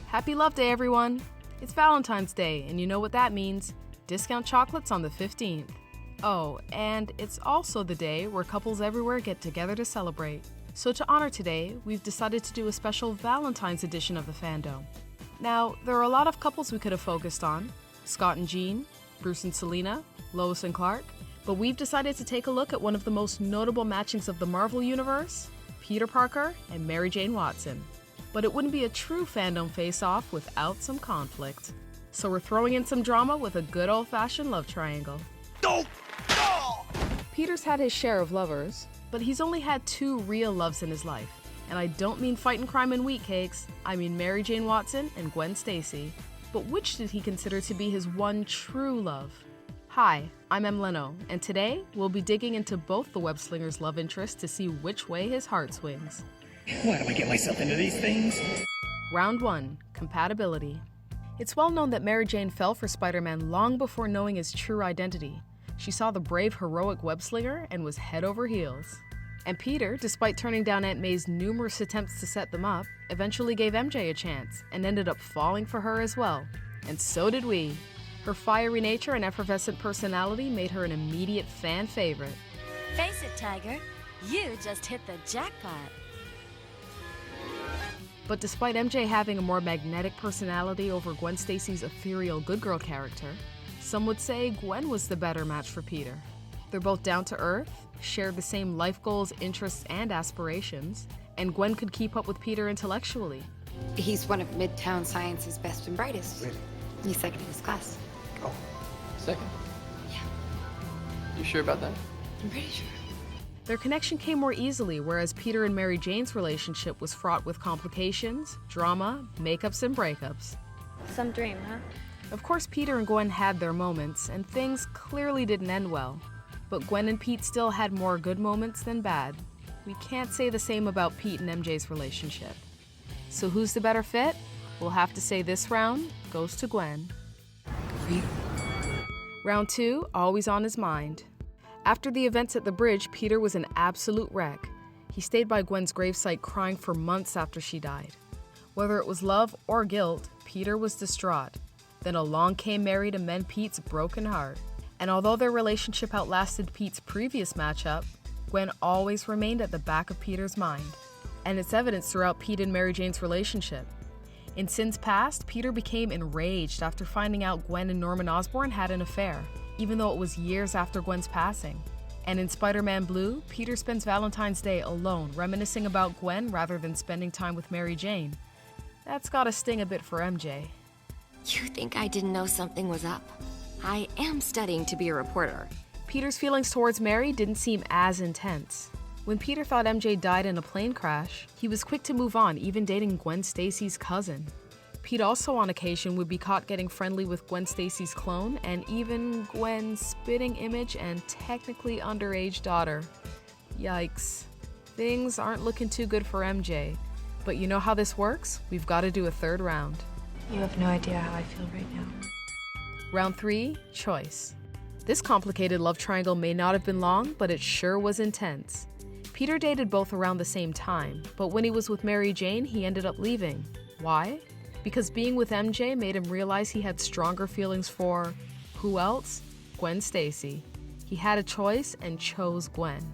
Happy Love Day, everyone! It's Valentine's Day, and you know what that means. Discount chocolates on the 15th. Oh, and it's also the day where couples everywhere get together to celebrate. So to honor today, we've decided to do a special Valentine's edition of the Fandome. Now, there are a lot of couples we could have focused on. Scott and Jean, Bruce and Selena, Lois and Clark. But we've decided to take a look at one of the most notable matchings of the Marvel Universe, Peter Parker and Mary Jane Watson. But it wouldn't be a true fandom face-off without some conflict. So we're throwing in some drama with a good old-fashioned love triangle. Peter's had his share of lovers, but he's only had 2 real loves in his life. And I don't mean fighting crime and wheat cakes, I mean Mary Jane Watson and Gwen Stacy. But which did he consider to be his one true love? Hi, I'm Leno, and today we'll be digging into both the web-slinger's love interests to see which way his heart swings. Why do I get myself into these things? Round 1. Compatibility. It's well known that Mary Jane fell for Spider-Man long before knowing his true identity. She saw the brave, heroic web-slinger and was head over heels. And Peter, despite turning down Aunt May's numerous attempts to set them up, eventually gave MJ a chance and ended up falling for her as well. And so did we. Her fiery nature and effervescent personality made her an immediate fan favorite. Face it, Tiger, you just hit the jackpot. But despite MJ having a more magnetic personality over Gwen Stacy's ethereal good girl character, some would say Gwen was the better match for Peter. They're both down to earth, share the same life goals, interests, and aspirations, and Gwen could keep up with Peter intellectually. He's one of Midtown Science's best and brightest. Really? He's second in his class. Oh, second? Yeah, You sure about that? I'm pretty sure. Their connection came more easily, whereas Peter and Mary Jane's relationship was fraught with complications, drama, makeups, and breakups. Some dream, huh? Of course, Peter and Gwen had their moments, and things clearly didn't end well. But Gwen and Pete still had more good moments than bad. We can't say the same about Pete and MJ's relationship. So who's the better fit? We'll have to say this round goes to Gwen. For you. Round 2, always on his mind. After the events at the bridge, Peter was an absolute wreck. He stayed by Gwen's gravesite crying for months after she died. Whether it was love or guilt, Peter was distraught. Then along came Mary to mend Pete's broken heart. And although their relationship outlasted Pete's previous matchup, Gwen always remained at the back of Peter's mind. And it's evidence throughout Pete and Mary Jane's relationship. In Sins Past, Peter became enraged after finding out Gwen and Norman Osborn had an affair, even though it was years after Gwen's passing. And in Spider-Man Blue, Peter spends Valentine's Day alone, reminiscing about Gwen rather than spending time with Mary Jane. That's gotta sting a bit for MJ. You think I didn't know something was up? I am studying to be a reporter. Peter's feelings towards Mary didn't seem as intense. When Peter thought MJ died in a plane crash, he was quick to move on, even dating Gwen Stacy's cousin. Pete also on occasion would be caught getting friendly with Gwen Stacy's clone and even Gwen's spitting image and technically underage daughter. Yikes. Things aren't looking too good for MJ. But you know how this works? We've got to do a third round. You have no idea how I feel right now. Round 3, choice. This complicated love triangle may not have been long, but it sure was intense. Peter dated both around the same time, but when he was with Mary Jane, he ended up leaving. Why? Because being with MJ made him realize he had stronger feelings for, who else? Gwen Stacy. He had a choice and chose Gwen.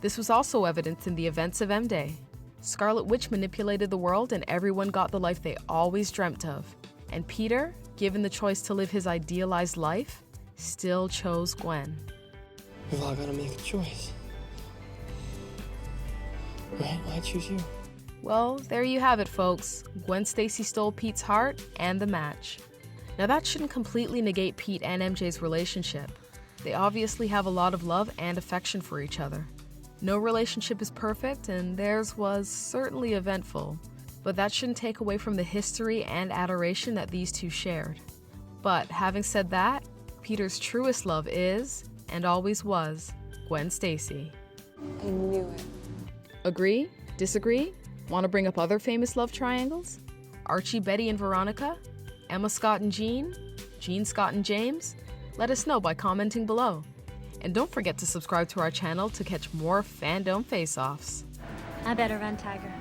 This was also evidenced in the events of M-Day. Scarlet Witch manipulated the world and everyone got the life they always dreamt of. And Peter, given the choice to live his idealized life, still chose Gwen. We've all got to make a choice. Right? Why choose you? Well, there you have it, folks. Gwen Stacy stole Pete's heart and the match. Now that shouldn't completely negate Pete and MJ's relationship. They obviously have a lot of love and affection for each other. No relationship is perfect, and theirs was certainly eventful, but that shouldn't take away from the history and adoration that these two shared. But having said that, Peter's truest love is, and always was, Gwen Stacy. I knew it. Agree? Disagree? Want to bring up other famous love triangles? Archie, Betty, and Veronica? Emma, Scott, and Jean? Jean, Scott, and James? Let us know by commenting below. And don't forget to subscribe to our channel to catch more Fandome face-offs. I better run, Tiger.